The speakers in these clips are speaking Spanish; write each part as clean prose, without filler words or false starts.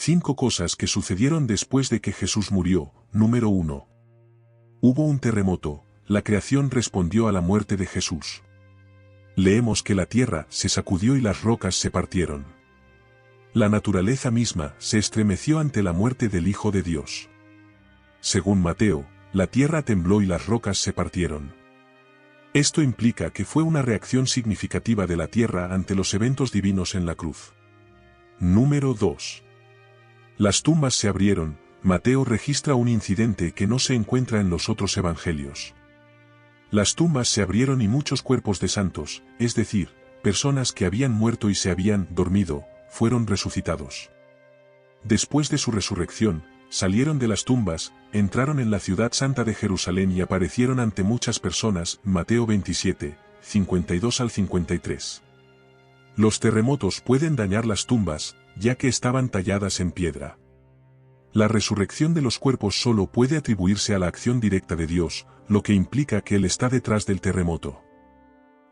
5 cosas que sucedieron después de que Jesús murió. Número 1. Hubo un terremoto, la creación respondió a la muerte de Jesús. Leemos que la tierra se sacudió y las rocas se partieron. La naturaleza misma se estremeció ante la muerte del Hijo de Dios. Según Mateo, la tierra tembló y las rocas se partieron. Esto implica que fue una reacción significativa de la tierra ante los eventos divinos en la cruz. Número 2. Las tumbas se abrieron. Mateo registra un incidente que no se encuentra en los otros evangelios. Las tumbas se abrieron y muchos cuerpos de santos, es decir, personas que habían muerto y se habían dormido, fueron resucitados. Después de su resurrección, salieron de las tumbas, entraron en la ciudad santa de Jerusalén y aparecieron ante muchas personas. Mateo 27, 52 al 53. Los terremotos pueden dañar las tumbas, ya que estaban talladas en piedra. La resurrección de los cuerpos solo puede atribuirse a la acción directa de Dios, lo que implica que Él está detrás del terremoto.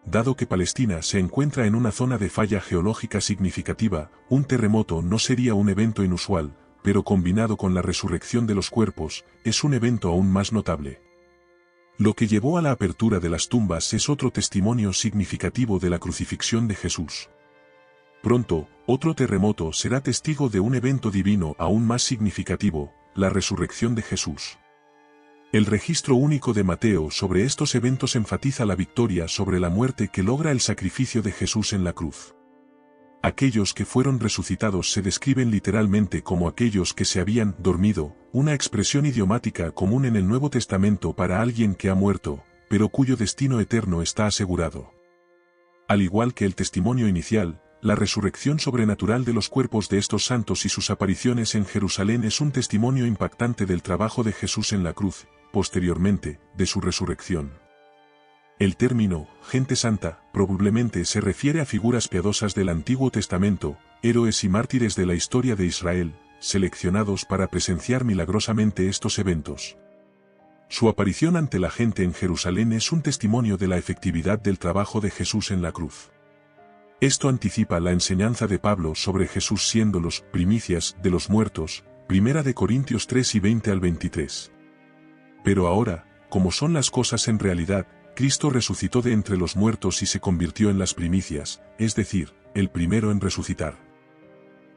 Dado que Palestina se encuentra en una zona de falla geológica significativa, un terremoto no sería un evento inusual, pero combinado con la resurrección de los cuerpos, es un evento aún más notable. Lo que llevó a la apertura de las tumbas es otro testimonio significativo de la crucifixión de Jesús. Pronto, otro terremoto será testigo de un evento divino aún más significativo, la resurrección de Jesús. El registro único de Mateo sobre estos eventos enfatiza la victoria sobre la muerte que logra el sacrificio de Jesús en la cruz. Aquellos que fueron resucitados se describen literalmente como aquellos que se habían dormido, una expresión idiomática común en el Nuevo Testamento para alguien que ha muerto, pero cuyo destino eterno está asegurado. Al igual que el testimonio inicial, la resurrección sobrenatural de los cuerpos de estos santos y sus apariciones en Jerusalén es un testimonio impactante del trabajo de Jesús en la cruz, posteriormente, de su resurrección. El término, gente santa, probablemente se refiere a figuras piadosas del Antiguo Testamento, héroes y mártires de la historia de Israel, seleccionados para presenciar milagrosamente estos eventos. Su aparición ante la gente en Jerusalén es un testimonio de la efectividad del trabajo de Jesús en la cruz. Esto anticipa la enseñanza de Pablo sobre Jesús siendo los primicias de los muertos, 1 Corintios 3 y 20 al 23. Pero ahora, como son las cosas en realidad, Cristo resucitó de entre los muertos y se convirtió en las primicias, es decir, el primero en resucitar.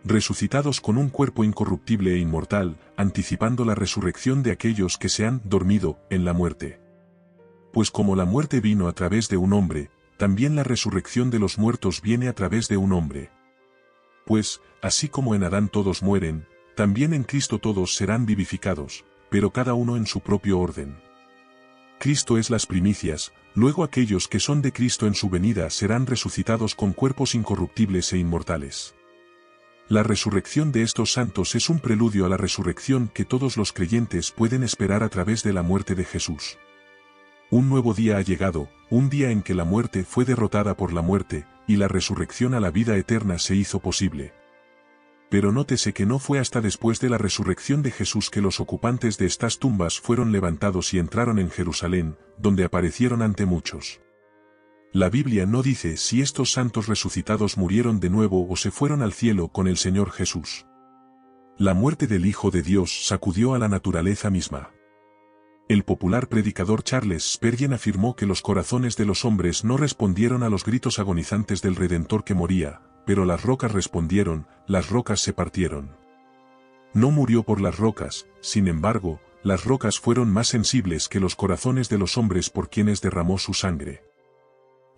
Resucitados con un cuerpo incorruptible e inmortal, anticipando la resurrección de aquellos que se han dormido en la muerte. Pues como la muerte vino a través de un hombre, también la resurrección de los muertos viene a través de un hombre. Pues, así como en Adán todos mueren, también en Cristo todos serán vivificados, pero cada uno en su propio orden. Cristo es las primicias, luego aquellos que son de Cristo en su venida serán resucitados con cuerpos incorruptibles e inmortales. La resurrección de estos santos es un preludio a la resurrección que todos los creyentes pueden esperar a través de la muerte de Jesús. Un nuevo día ha llegado, un día en que la muerte fue derrotada por la muerte, y la resurrección a la vida eterna se hizo posible. Pero nótese que no fue hasta después de la resurrección de Jesús que los ocupantes de estas tumbas fueron levantados y entraron en Jerusalén, donde aparecieron ante muchos. La Biblia no dice si estos santos resucitados murieron de nuevo o se fueron al cielo con el Señor Jesús. La muerte del Hijo de Dios sacudió a la naturaleza misma. El popular predicador Charles Spurgeon afirmó que los corazones de los hombres no respondieron a los gritos agonizantes del Redentor que moría, pero las rocas respondieron, las rocas se partieron. No murió por las rocas, sin embargo, las rocas fueron más sensibles que los corazones de los hombres por quienes derramó su sangre.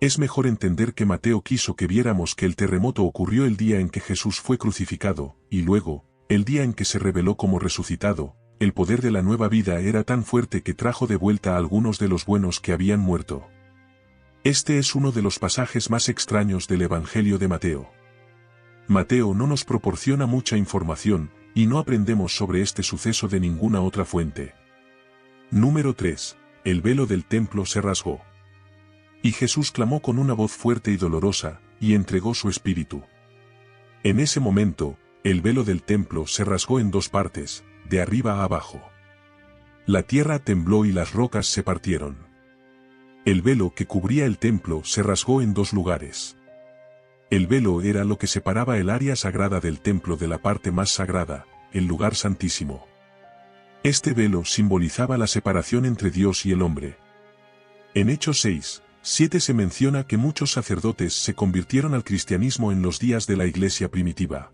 Es mejor entender que Mateo quiso que viéramos que el terremoto ocurrió el día en que Jesús fue crucificado, y luego, el día en que se reveló como resucitado. El poder de la nueva vida era tan fuerte que trajo de vuelta a algunos de los buenos que habían muerto. Este es uno de los pasajes más extraños del Evangelio de Mateo. Mateo no nos proporciona mucha información, y no aprendemos sobre este suceso de ninguna otra fuente. Número 3. El velo del templo se rasgó. Y Jesús clamó con una voz fuerte y dolorosa, y entregó su espíritu. En ese momento, el velo del templo se rasgó en dos partes, de arriba a abajo. La tierra tembló y las rocas se partieron. El velo que cubría el templo se rasgó en dos lugares. El velo era lo que separaba el área sagrada del templo de la parte más sagrada, el lugar santísimo. Este velo simbolizaba la separación entre Dios y el hombre. En Hechos 6:7 se menciona que muchos sacerdotes se convirtieron al cristianismo en los días de la iglesia primitiva.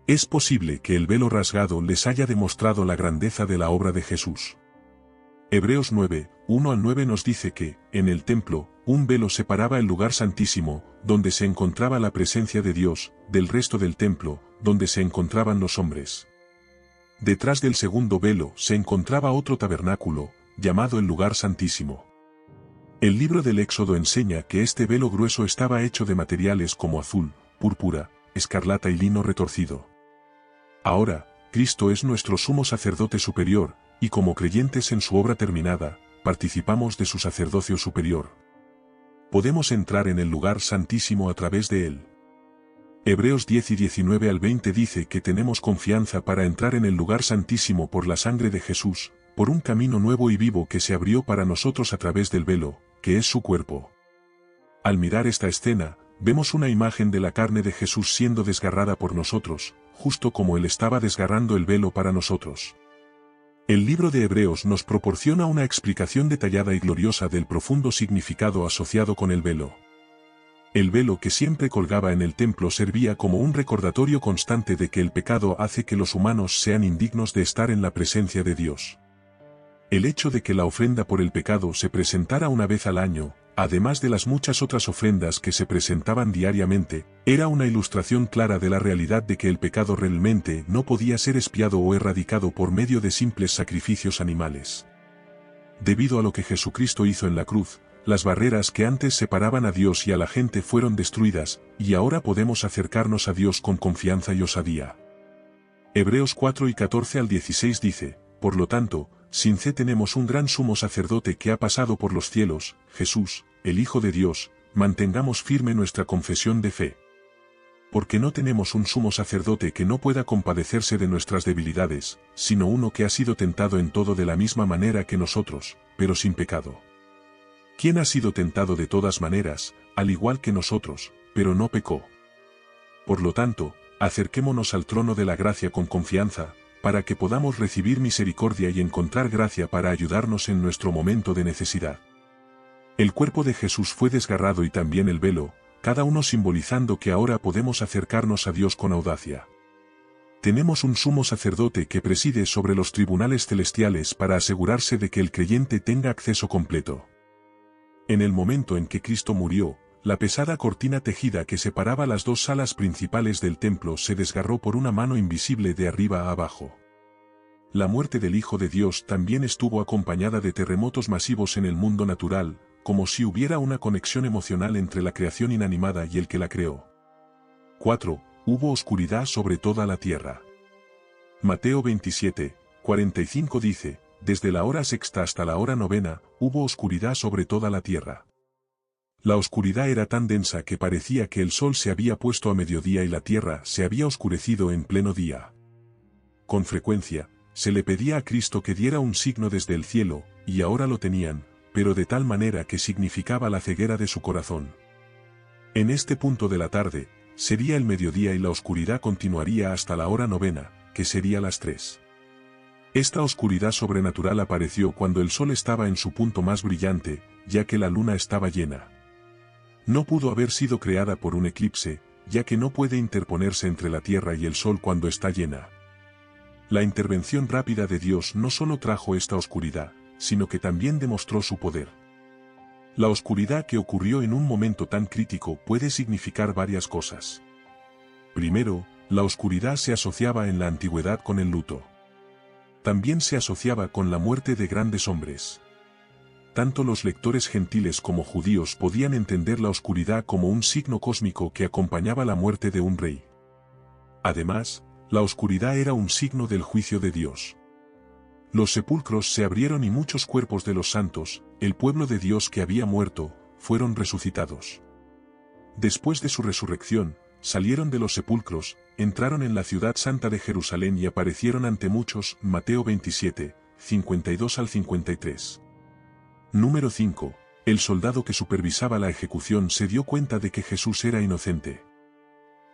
Es posible que el velo rasgado les haya demostrado la grandeza de la obra de Jesús. Hebreos 9:1-9 nos dice que, en el templo, un velo separaba el lugar santísimo, donde se encontraba la presencia de Dios, del resto del templo, donde se encontraban los hombres. Detrás del segundo velo se encontraba otro tabernáculo, llamado el lugar santísimo. El libro del Éxodo enseña que este velo grueso estaba hecho de materiales como azul, púrpura, escarlata y lino retorcido. Ahora, Cristo es nuestro sumo sacerdote superior, y como creyentes en su obra terminada, participamos de su sacerdocio superior. Podemos entrar en el lugar santísimo a través de él. Hebreos 10:19-20 dice que tenemos confianza para entrar en el lugar santísimo por la sangre de Jesús, por un camino nuevo y vivo que se abrió para nosotros a través del velo, que es su cuerpo. Al mirar esta escena, vemos una imagen de la carne de Jesús siendo desgarrada por nosotros, justo como Él estaba desgarrando el velo para nosotros. El libro de Hebreos nos proporciona una explicación detallada y gloriosa del profundo significado asociado con el velo. El velo que siempre colgaba en el templo servía como un recordatorio constante de que el pecado hace que los humanos sean indignos de estar en la presencia de Dios. El hecho de que la ofrenda por el pecado se presentara una vez al año, además de las muchas otras ofrendas que se presentaban diariamente, era una ilustración clara de la realidad de que el pecado realmente no podía ser expiado o erradicado por medio de simples sacrificios animales. Debido a lo que Jesucristo hizo en la cruz, las barreras que antes separaban a Dios y a la gente fueron destruidas, y ahora podemos acercarnos a Dios con confianza y osadía. Hebreos 4:14-16 dice, por lo tanto, sin fe tenemos un gran sumo sacerdote que ha pasado por los cielos, Jesús, el Hijo de Dios, mantengamos firme nuestra confesión de fe. Porque no tenemos un sumo sacerdote que no pueda compadecerse de nuestras debilidades, sino uno que ha sido tentado en todo de la misma manera que nosotros, pero sin pecado. ¿Quién ha sido tentado de todas maneras, al igual que nosotros, pero no pecó? Por lo tanto, acerquémonos al trono de la gracia con confianza, para que podamos recibir misericordia y encontrar gracia para ayudarnos en nuestro momento de necesidad. El cuerpo de Jesús fue desgarrado y también el velo, cada uno simbolizando que ahora podemos acercarnos a Dios con audacia. Tenemos un sumo sacerdote que preside sobre los tribunales celestiales para asegurarse de que el creyente tenga acceso completo. En el momento en que Cristo murió, la pesada cortina tejida que separaba las dos salas principales del templo se desgarró por una mano invisible de arriba a abajo. La muerte del Hijo de Dios también estuvo acompañada de terremotos masivos en el mundo natural, como si hubiera una conexión emocional entre la creación inanimada y el que la creó. 4. Hubo oscuridad sobre toda la tierra. Mateo 27:45 dice, desde la hora sexta hasta la hora novena, hubo oscuridad sobre toda la tierra. La oscuridad era tan densa que parecía que el sol se había puesto a mediodía y la tierra se había oscurecido en pleno día. Con frecuencia, se le pedía a Cristo que diera un signo desde el cielo, y ahora lo tenían, pero de tal manera que significaba la ceguera de su corazón. En este punto de la tarde, sería el mediodía y la oscuridad continuaría hasta la hora novena, que sería las 3. Esta oscuridad sobrenatural apareció cuando el sol estaba en su punto más brillante, ya que la luna estaba llena. No pudo haber sido creada por un eclipse, ya que no puede interponerse entre la tierra y el sol cuando está llena. La intervención rápida de Dios no solo trajo esta oscuridad, sino que también demostró su poder. La oscuridad que ocurrió en un momento tan crítico puede significar varias cosas. Primero, la oscuridad se asociaba en la antigüedad con el luto. También se asociaba con la muerte de grandes hombres. Tanto los lectores gentiles como judíos podían entender la oscuridad como un signo cósmico que acompañaba la muerte de un rey. Además, la oscuridad era un signo del juicio de Dios. Los sepulcros se abrieron y muchos cuerpos de los santos, el pueblo de Dios que había muerto, fueron resucitados. Después de su resurrección, salieron de los sepulcros, entraron en la ciudad santa de Jerusalén y aparecieron ante muchos. Mateo 27:52-53. Número 5. El soldado que supervisaba la ejecución se dio cuenta de que Jesús era inocente.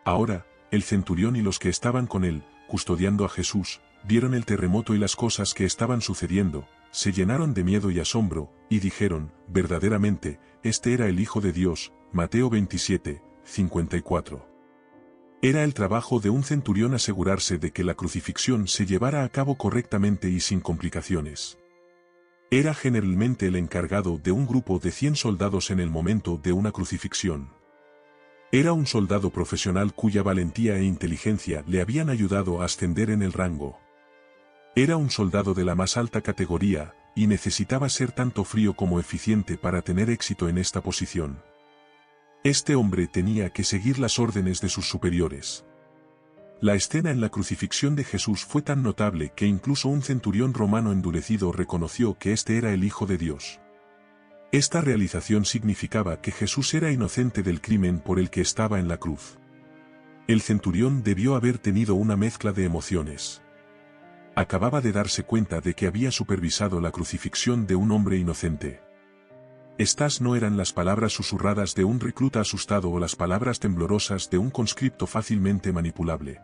Ahora, el centurión y los que estaban con él, custodiando a Jesús, vieron el terremoto y las cosas que estaban sucediendo, se llenaron de miedo y asombro, y dijeron, verdaderamente, este era el Hijo de Dios. Mateo 27, 54. Era el trabajo de un centurión asegurarse de que la crucifixión se llevara a cabo correctamente y sin complicaciones. Era generalmente el encargado de un grupo de 100 soldados en el momento de una crucifixión. Era un soldado profesional cuya valentía e inteligencia le habían ayudado a ascender en el rango. Era un soldado de la más alta categoría, y necesitaba ser tanto frío como eficiente para tener éxito en esta posición. Este hombre tenía que seguir las órdenes de sus superiores. La escena en la crucifixión de Jesús fue tan notable que incluso un centurión romano endurecido reconoció que este era el Hijo de Dios. Esta realización significaba que Jesús era inocente del crimen por el que estaba en la cruz. El centurión debió haber tenido una mezcla de emociones. Acababa de darse cuenta de que había supervisado la crucifixión de un hombre inocente. Estas no eran las palabras susurradas de un recluta asustado o las palabras temblorosas de un conscripto fácilmente manipulable.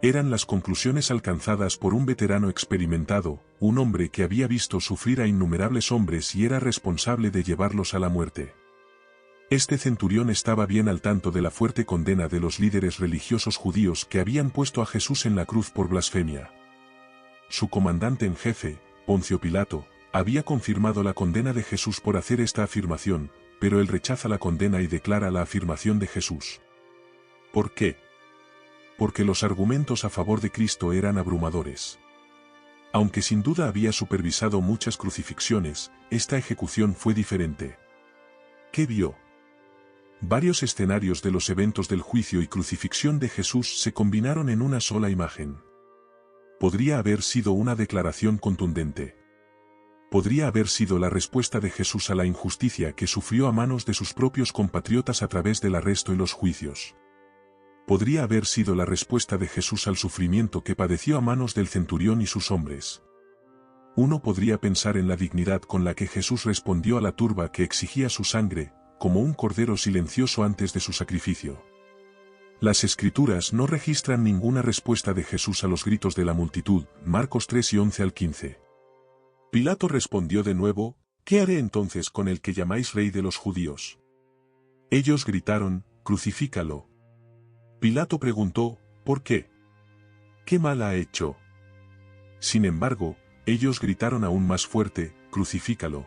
Eran las conclusiones alcanzadas por un veterano experimentado, un hombre que había visto sufrir a innumerables hombres y era responsable de llevarlos a la muerte. Este centurión estaba bien al tanto de la fuerte condena de los líderes religiosos judíos que habían puesto a Jesús en la cruz por blasfemia. Su comandante en jefe, Poncio Pilato, había confirmado la condena de Jesús por hacer esta afirmación, pero él rechaza la condena y declara la afirmación de Jesús. ¿Por qué? Porque los argumentos a favor de Cristo eran abrumadores. Aunque sin duda había supervisado muchas crucifixiones, esta ejecución fue diferente. ¿Qué vio? Varios escenarios de los eventos del juicio y crucifixión de Jesús se combinaron en una sola imagen. Podría haber sido una declaración contundente. Podría haber sido la respuesta de Jesús a la injusticia que sufrió a manos de sus propios compatriotas a través del arresto y los juicios. Podría haber sido la respuesta de Jesús al sufrimiento que padeció a manos del centurión y sus hombres. Uno podría pensar en la dignidad con la que Jesús respondió a la turba que exigía su sangre, como un cordero silencioso antes de su sacrificio. Las Escrituras no registran ninguna respuesta de Jesús a los gritos de la multitud, Marcos 3 y 11 al 15. Pilato respondió de nuevo, ¿qué haré entonces con el que llamáis rey de los judíos? Ellos gritaron, crucifícalo. Pilato preguntó, ¿por qué? ¿Qué mal ha hecho? Sin embargo, ellos gritaron aún más fuerte, crucifícalo.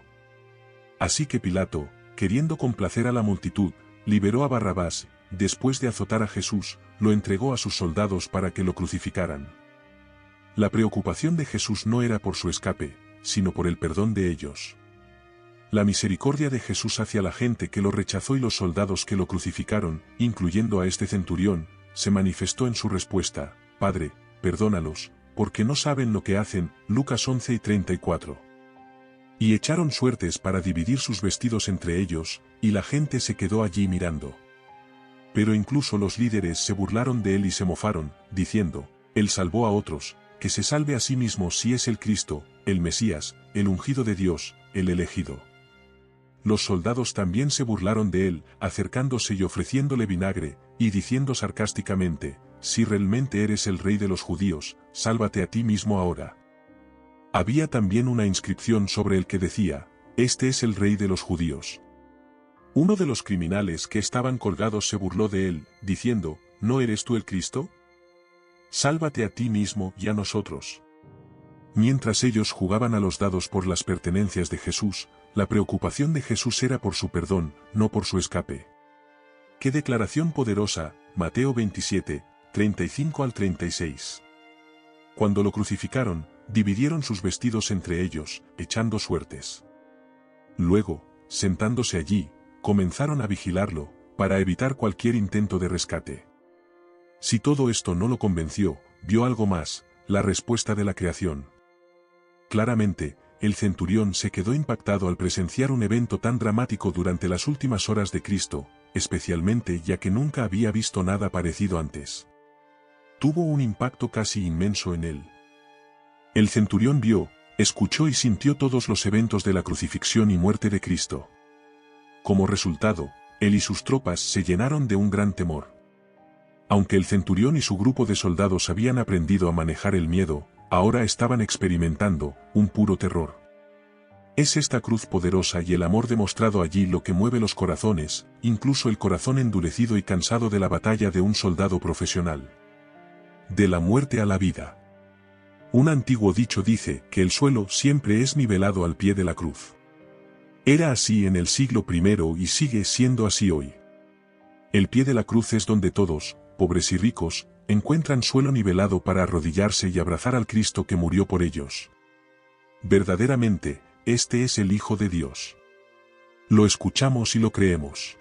Así que Pilato, queriendo complacer a la multitud, liberó a Barrabás, después de azotar a Jesús, lo entregó a sus soldados para que lo crucificaran. La preocupación de Jesús no era por su escape, sino por el perdón de ellos. La misericordia de Jesús hacia la gente que lo rechazó y los soldados que lo crucificaron, incluyendo a este centurión, se manifestó en su respuesta, Padre, perdónalos, porque no saben lo que hacen, Lucas 11 y 34. Y echaron suertes para dividir sus vestidos entre ellos, y la gente se quedó allí mirando. Pero incluso los líderes se burlaron de él y se mofaron, diciendo, Él salvó a otros, que se salve a sí mismo si es el Cristo, el Mesías, el ungido de Dios, el elegido. Los soldados también se burlaron de él, acercándose y ofreciéndole vinagre, y diciendo sarcásticamente, si realmente eres el rey de los judíos, sálvate a ti mismo ahora. Había también una inscripción sobre el que decía, este es el rey de los judíos. Uno de los criminales que estaban colgados se burló de él, diciendo, ¿no eres tú el Cristo? Sálvate a ti mismo y a nosotros. Mientras ellos jugaban a los dados por las pertenencias de Jesús, la preocupación de Jesús era por su perdón, no por su escape. ¡Qué declaración poderosa! Mateo 27, 35 al 36. Cuando lo crucificaron, dividieron sus vestidos entre ellos, echando suertes. Luego, sentándose allí, comenzaron a vigilarlo, para evitar cualquier intento de rescate. Si todo esto no lo convenció, vio algo más, la respuesta de la creación. Claramente, el centurión se quedó impactado al presenciar un evento tan dramático durante las últimas horas de Cristo, especialmente ya que nunca había visto nada parecido antes. Tuvo un impacto casi inmenso en él. El centurión vio, escuchó y sintió todos los eventos de la crucifixión y muerte de Cristo. Como resultado, él y sus tropas se llenaron de un gran temor. Aunque el centurión y su grupo de soldados habían aprendido a manejar el miedo, ahora estaban experimentando un puro terror. Es esta cruz poderosa y el amor demostrado allí lo que mueve los corazones, incluso el corazón endurecido y cansado de la batalla de un soldado profesional. De la muerte a la vida. Un antiguo dicho dice que el suelo siempre es nivelado al pie de la cruz. Era así en el siglo I y sigue siendo así hoy. El pie de la cruz es donde todos, pobres y ricos, encuentran suelo nivelado para arrodillarse y abrazar al Cristo que murió por ellos. Verdaderamente, este es el Hijo de Dios. Lo escuchamos y lo creemos.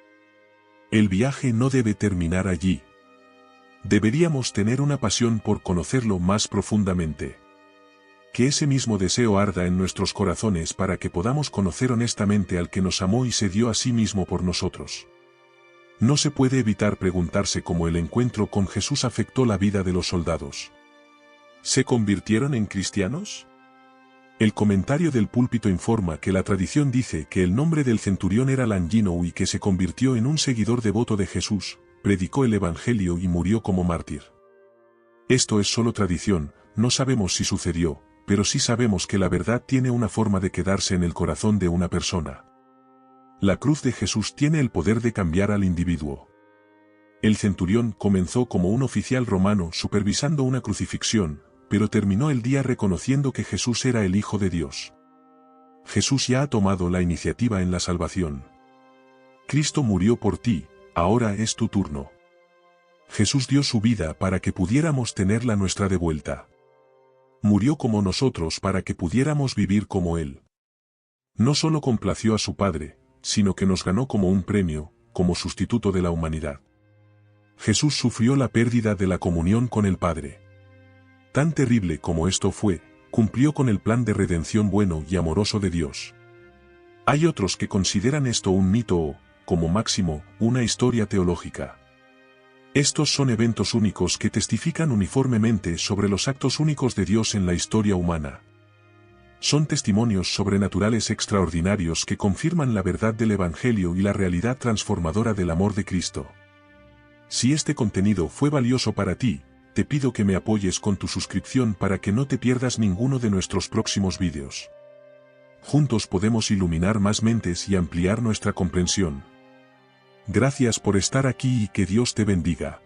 El viaje no debe terminar allí. Deberíamos tener una pasión por conocerlo más profundamente. Que ese mismo deseo arda en nuestros corazones para que podamos conocer honestamente al que nos amó y se dio a sí mismo por nosotros. No se puede evitar preguntarse cómo el encuentro con Jesús afectó la vida de los soldados. ¿Se convirtieron en cristianos? El comentario del púlpito informa que la tradición dice que el nombre del centurión era Langino y que se convirtió en un seguidor devoto de Jesús, predicó el Evangelio y murió como mártir. Esto es solo tradición, no sabemos si sucedió, pero sí sabemos que la verdad tiene una forma de quedarse en el corazón de una persona. La cruz de Jesús tiene el poder de cambiar al individuo. El centurión comenzó como un oficial romano supervisando una crucifixión, pero terminó el día reconociendo que Jesús era el Hijo de Dios. Jesús ya ha tomado la iniciativa en la salvación. Cristo murió por ti, ahora es tu turno. Jesús dio su vida para que pudiéramos tenerla nuestra de vuelta. Murió como nosotros para que pudiéramos vivir como Él. No solo complació a su Padre, sino que nos ganó como un premio, como sustituto de la humanidad. Jesús sufrió la pérdida de la comunión con el Padre. Tan terrible como esto fue, cumplió con el plan de redención bueno y amoroso de Dios. Hay otros que consideran esto un mito o, como máximo, una historia teológica. Estos son eventos únicos que testifican uniformemente sobre los actos únicos de Dios en la historia humana. Son testimonios sobrenaturales extraordinarios que confirman la verdad del Evangelio y la realidad transformadora del amor de Cristo. Si este contenido fue valioso para ti, te pido que me apoyes con tu suscripción para que no te pierdas ninguno de nuestros próximos vídeos. Juntos podemos iluminar más mentes y ampliar nuestra comprensión. Gracias por estar aquí y que Dios te bendiga.